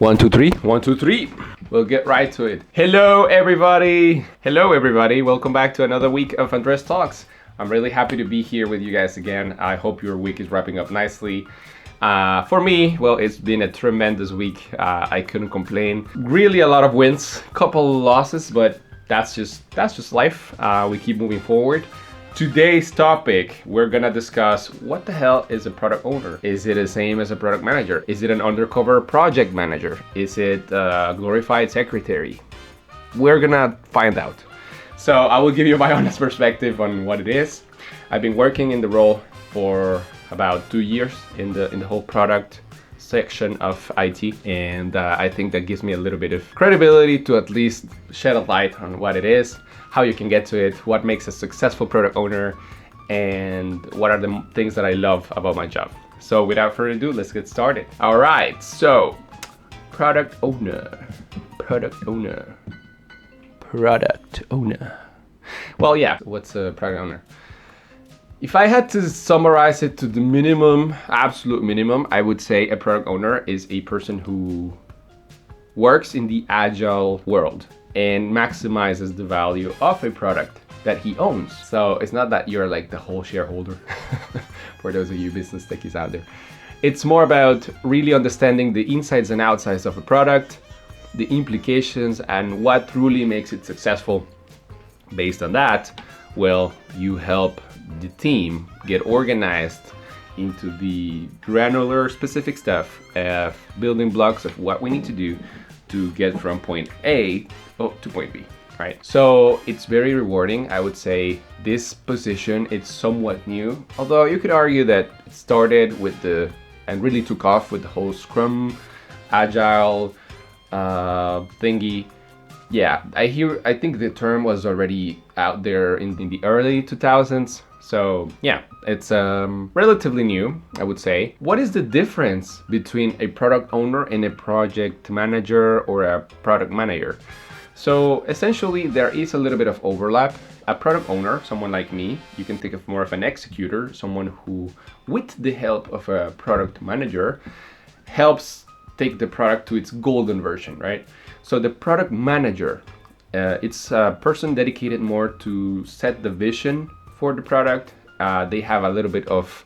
One, two, three. One, two, three. We'll get right to it. Hello, everybody. Hello, everybody. Welcome back to another week of Andres Talks. I'm really happy to be here with you guys again. I hope your week is wrapping up nicely. For me, well, it's been a tremendous week. I couldn't complain. Really, a lot of wins, couple losses, but that's just life. We keep moving forward. Today's topic, we're gonna discuss what the hell is a product owner? Is it the same as a product manager? Is it an undercover project manager? Is it a glorified secretary? We're gonna find out. So I will give you my honest perspective on what it is. I've been working in the role for about 2 years in the whole product section of IT, and I think that gives me a little bit of credibility to at least shed a light on what it is, how you can get to it, what makes a successful product owner, and what are the things that I love about my job. So without further ado, let's get started. All right, so product owner. Well, yeah, what's a product owner? If I had to summarize it to the minimum, absolute minimum, I would say a product owner is a person who works in the agile world and maximizes the value of a product that he owns. So it's not that you're like the whole shareholder, for those of you business techies out there. It's more about really understanding the insides and outsides of a product, the implications, and what truly makes it successful. Based on that, well, you help the team get organized into the granular specific stuff, building blocks of what we need to do to get from point A to point B, right? So it's very rewarding. I would say this position, it's somewhat new, although you could argue that it started with and really took off with the whole Scrum, Agile thingy. Yeah, I think the term was already out there in the early 2000s. So yeah, it's relatively new, I would say. What is the difference between a product owner and a project manager or a product manager? So essentially, there is a little bit of overlap. A product owner, someone like me, you can think of more of an executor, someone who, with the help of a product manager, helps take the product to its golden version, right? So the product manager, it's a person dedicated more to set the vision for the product. They have a little bit of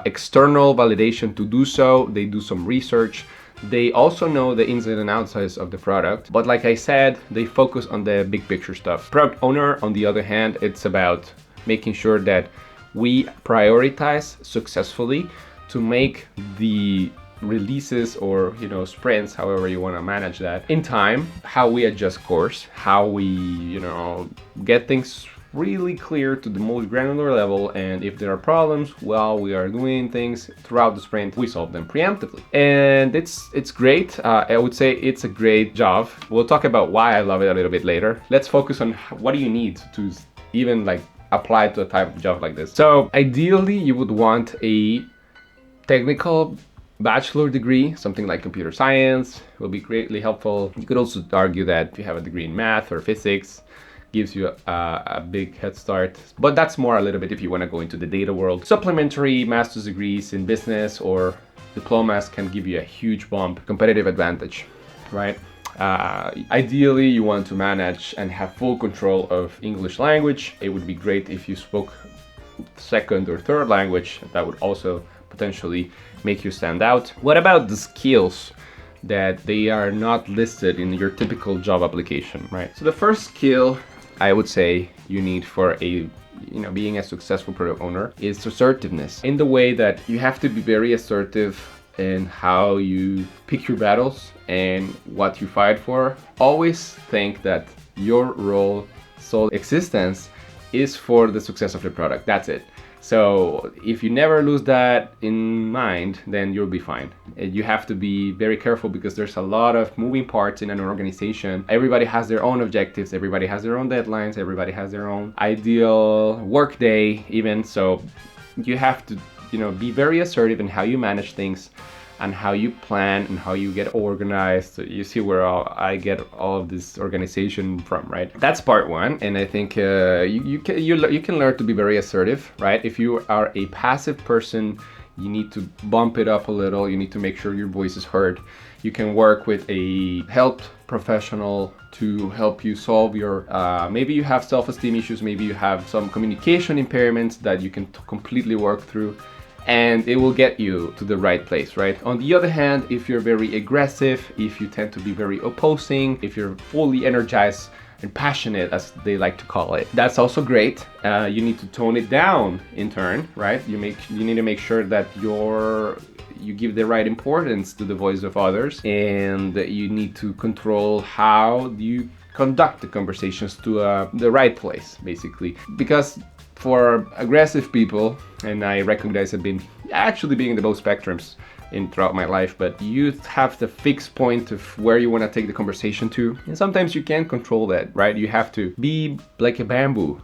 external validation to do so. They do some research. They also know the ins and outsides of the product. But like I said, they focus on the big picture stuff. Product owner, on the other hand, it's about making sure that we prioritize successfully to make the releases or sprints, however you want to manage that, in time, how we adjust course, how we get things really clear to the most granular level, and if there are problems while we are doing things throughout the sprint, we solve them preemptively. And it's great. I would say it's a great job. We'll talk about why I love it a little bit later. Let's focus on what do you need to even apply to a type of job like this. So ideally you would want a technical bachelor degree, something like computer science will be greatly helpful. You could also argue that if you have a degree in math or physics, gives you a big head start, but that's more a little bit if you want to go into the data world. Supplementary master's degrees in business or diplomas can give you a huge bump, competitive advantage, right? Ideally, you want to manage and have full control of English language. It would be great if you spoke second or third language. That would also potentially make you stand out. What about the skills that they are not listed in your typical job application, right? So the first skill I would say you need for being a successful product owner is assertiveness, in the way that you have to be very assertive in how you pick your battles and what you fight for. Always think that your role, sole existence, is for the success of the product. That's it. So if you never lose that in mind, then you'll be fine. You have to be very careful because there's a lot of moving parts in an organization. Everybody has their own objectives, everybody has their own deadlines, everybody has their own ideal work day even. So you have to, be very assertive in how you manage things and how you plan and how you get organized. So you see where I get all of this organization from, right? That's part one. And I think you can learn to be very assertive, right? If you are a passive person, You need to bump it up a little. You need to make sure your voice is heard. You can work with a health professional to help you solve your, maybe you have self-esteem issues, maybe you have some communication impairments that you can completely work through, and it will get you to the right place, right? On the other hand, if you're very aggressive, if you tend to be very opposing, if you're fully energized and passionate, as they like to call it, that's also great. You need to tone it down in turn, right? You need to make sure that you give the right importance to the voice of others, and you need to control how you conduct the conversations to the right place, basically. Because for aggressive people, and I recognize I've been actually being in the both spectrums throughout my life, but you have the fixed point of where you want to take the conversation to, and sometimes you can't control that, right? You have to be like a bamboo,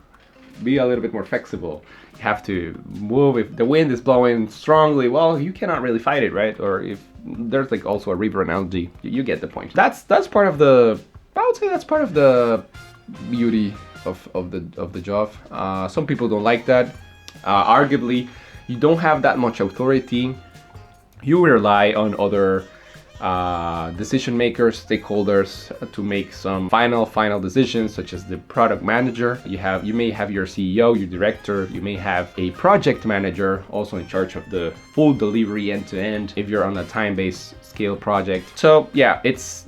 be a little bit more flexible. You have to move. If the wind is blowing strongly, well, you cannot really fight it, right? Or if there's like also a river analogy, you get the point. That's part of the, I would say that's part of the beauty of the job. Some people don't like that. Arguably, you don't have that much authority. You rely on other decision makers, stakeholders to make some final decisions, such as the product manager. You may have your CEO, your director, you may have a project manager also in charge of the full delivery end to end if you're on a time-based scale project. So yeah,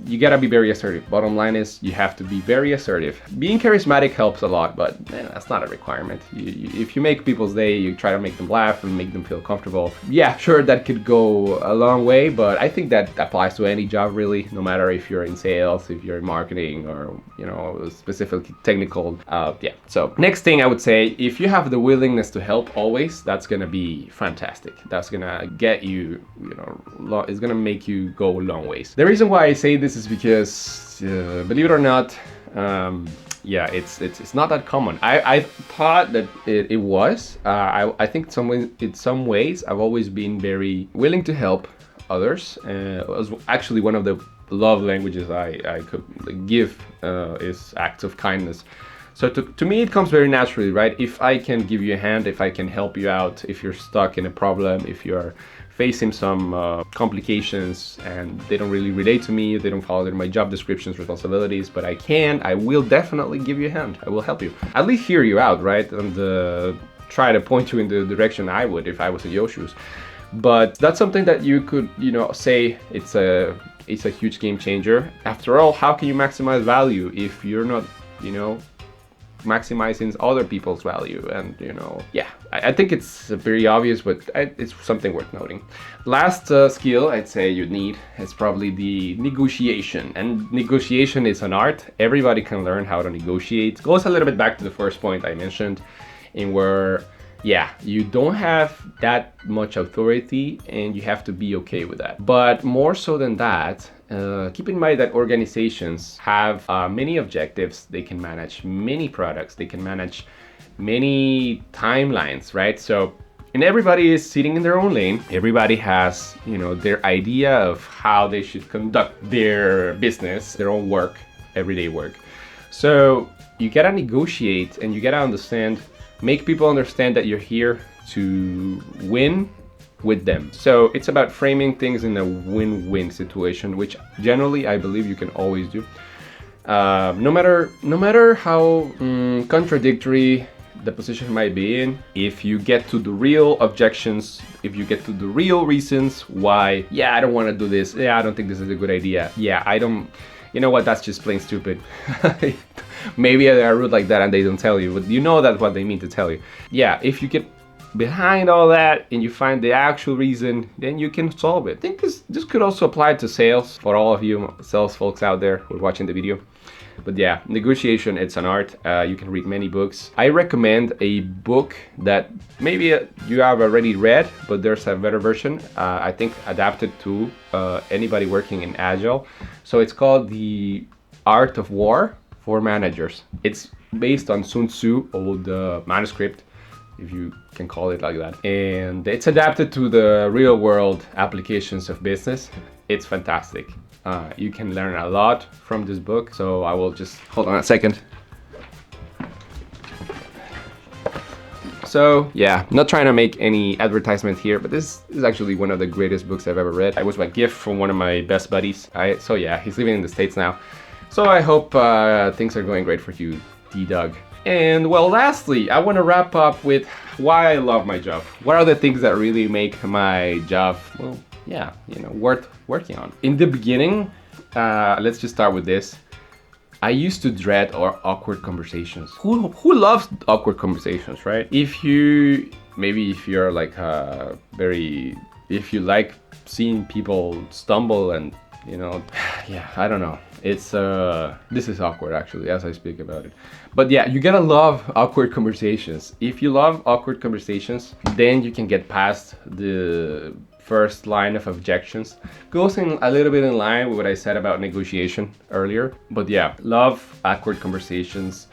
you gotta be very assertive. Bottom line is you have to be very assertive. Being charismatic helps a lot, but that's not a requirement. If you make people's day, you try to make them laugh and make them feel comfortable. Yeah, sure, that could go a long way, but I think that applies to any job really, no matter if you're in sales, if you're in marketing, or specifically technical. Yeah. So next thing I would say, if you have the willingness to help always, that's gonna be fantastic. That's gonna get you, it's gonna make you go a long ways. The reason why I say this is because, believe it or not, yeah, it's not that common. I thought that it was. I think in some ways I've always been very willing to help others. It was actually one of the love languages I could give is acts of kindness. So to me, it comes very naturally, right? If I can give you a hand, if I can help you out, if you're stuck in a problem, if you're facing some complications and they don't really relate to me, they don't follow my job descriptions, responsibilities, but I will definitely give you a hand. I will help you. At least hear you out, right? And try to point you in the direction I would if I was in your shoes. But that's something that you could, say it's a huge game changer. After all, how can you maximize value if you're not, maximizing other people's value? And yeah, I think it's very obvious, but it's something worth noting. Last skill I'd say you need is probably the negotiation. And negotiation is an art. Everybody can learn how to negotiate. It goes a little bit back to the first point I mentioned, in where you don't have that much authority and you have to be okay with that. But more so than that, keep in mind that organizations have many objectives. They can manage many products. They can manage many timelines, right? So, and everybody is sitting in their own lane. Everybody has, their idea of how they should conduct their business, their own work, everyday work. So you gotta negotiate and you gotta understand, make people understand that you're here to win with them. So it's about framing things in a win-win situation, which generally I believe you can always do. No matter how contradictory the position might be in, if you get to the real objections, if you get to the real reasons why, I don't want to do this, I don't think this is a good idea, I don't, you know what, that's just plain stupid. Maybe they're rude like that and they don't tell you, but that's what they mean to tell you. If you get behind all that and you find the actual reason, then you can solve it. I think this could also apply to sales, for all of you sales folks out there who are watching the video. But negotiation, it's an art. You can read many books. I recommend a book that maybe you have already read, but there's a better version, I think adapted to anybody working in Agile. So it's called The Art of War for Managers. It's based on Sun Tzu, old manuscript, if you can call it like that. And it's adapted to the real world applications of business. It's fantastic. You can learn a lot from this book. So I will just, hold on a second. So yeah, not trying to make any advertisement here, but this is actually one of the greatest books I've ever read. It was my gift from one of my best buddies. So yeah, he's living in the States now. So I hope things are going great for you, D-Doug. And well, lastly, I want to wrap up with why I love my job. What are the things that really make my job, well, yeah, worth working on? In the beginning, let's just start with this. I used to dread awkward conversations. Who loves awkward conversations, right? If you're like if you like seeing people stumble and yeah, I don't know. It's this is awkward actually as I speak about it. But yeah, you gotta love awkward conversations. If you love awkward conversations, then you can get past the first line of objections. Goes in a little bit in line with what I said about negotiation earlier. But yeah, love awkward conversations.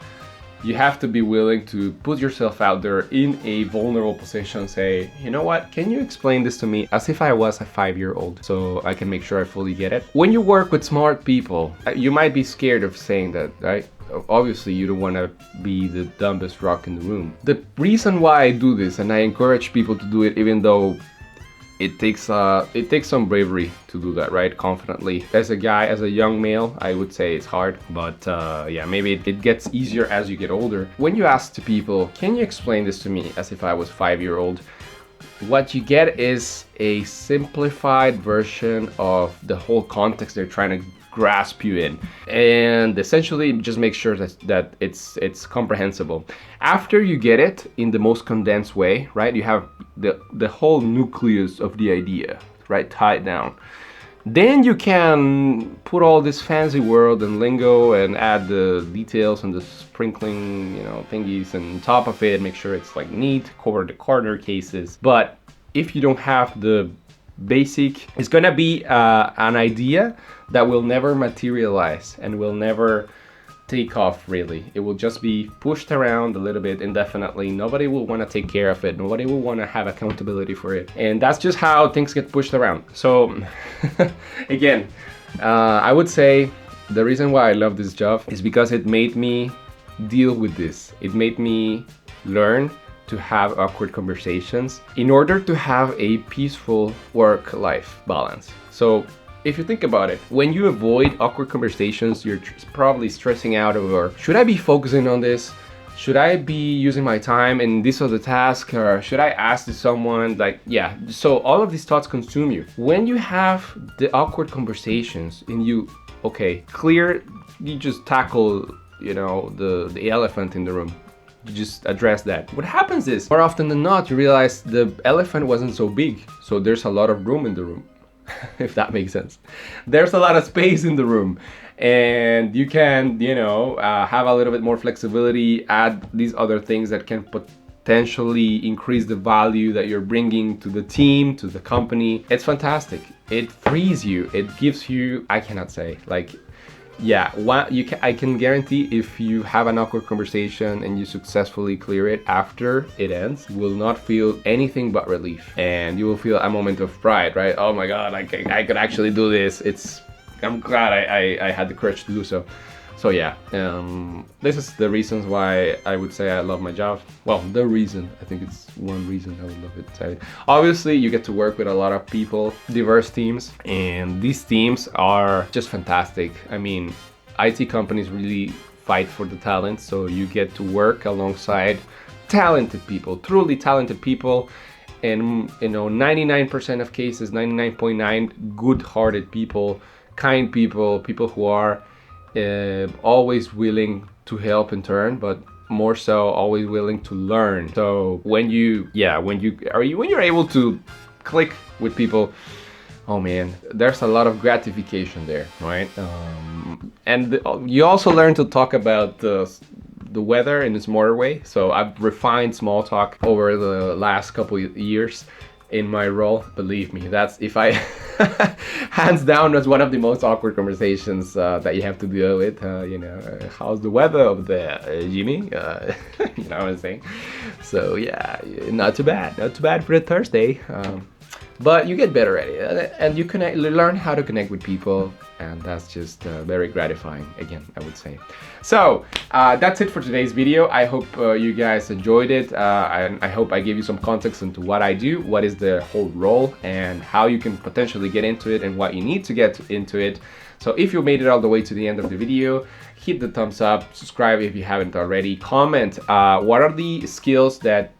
You have to be willing to put yourself out there in a vulnerable position. Say, you know what, can you explain this to me as if I was a 5-year-old so I can make sure I fully get it? When you work with smart people, you might be scared of saying that, right? Obviously, you don't want to be the dumbest rock in the room. The reason why I do this, and I encourage people to do it even though it takes some bravery to do that, right? Confidently. As a young male, I would say it's hard, but yeah, maybe it gets easier as you get older. When you ask to people, can you explain this to me as if I was 5-year-old? What you get is a simplified version of the whole context they're trying to grasp you in, and essentially just make sure that it's comprehensible. After you get it in the most condensed way, right, you have the whole nucleus of the idea, right, tied down. Then you can put all this fancy word and lingo and add the details and the sprinkling, thingies on top of it, make sure it's like neat, cover the corner cases. But if you don't have the basic, it's gonna be an idea that will never materialize and will never take off really. It will just be pushed around a little bit indefinitely. Nobody will want to take care of it. Nobody will want to have accountability for it. And that's just how things get pushed around. So again, I would say the reason why I love this job is because it made me deal with this. It made me learn to have awkward conversations in order to have a peaceful work-life balance. So if you think about it, when you avoid awkward conversations, you're probably stressing out over, should I be focusing on this? Should I be using my time in this other task? Or should I ask someone? Like, yeah, so all of these thoughts consume you. When you have the awkward conversations and you just tackle, the elephant in the room. You just address that. What happens is, more often than not, you realize the elephant wasn't so big, so there's a lot of room in the room. If that makes sense. There's a lot of space in the room, and you can, have a little bit more flexibility, add these other things that can potentially increase the value that you're bringing to the team, to the company. It's fantastic. It frees you. It gives you, I cannot say, like, yeah, I can guarantee if you have an awkward conversation and you successfully clear it after it ends, you will not feel anything but relief, and you will feel a moment of pride, right? Oh my God, I could actually do this. I'm glad I had the courage to do so. So yeah, this is the reasons why I would say I love my job. Well, the reason, I think it's one reason I would love it. Obviously, you get to work with a lot of people, diverse teams, and these teams are just fantastic. I mean, IT companies really fight for the talent, so you get to work alongside talented people, truly talented people, and 99% of cases, 99.9 good-hearted people, kind people, people who are always willing to help in turn, but more so always willing to learn. So when you're able to click with people, oh man, there's a lot of gratification there, right? And you also learn to talk about the weather in a smarter way. So I've refined small talk over the last couple of years in my role. Believe me, that's hands down, that's one of the most awkward conversations that you have to deal with. How's the weather over there, Jimmy? You know what I'm saying? So yeah, not too bad for a Thursday. But you get better at it, and you learn how to connect with people. and that's just very gratifying, again, I would say. So that's it for today's video. I hope you guys enjoyed it, and I hope I gave you some context into what I do, what is the whole role, and how you can potentially get into it, and what you need to get into it. So if you made it all the way to the end of the video, hit the thumbs up, subscribe if you haven't already, comment what are the skills that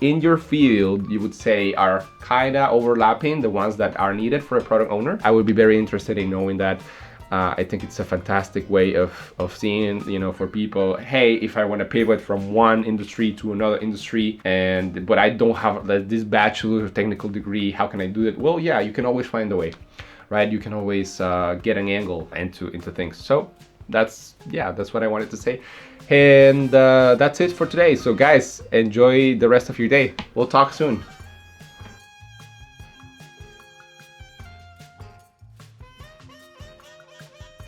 in your field you would say are kind of overlapping, the ones that are needed for a product owner. I would be very interested in knowing that. I think it's a fantastic way of seeing, you know, for people, hey, if I want to pivot from one industry to another industry, but I don't have this bachelor's or technical degree, how can I do it? Well, yeah, you can always find a way, right? You can always get an angle into things. So that's what I wanted to say. And that's it for today. So guys, enjoy the rest of your day. We'll talk soon.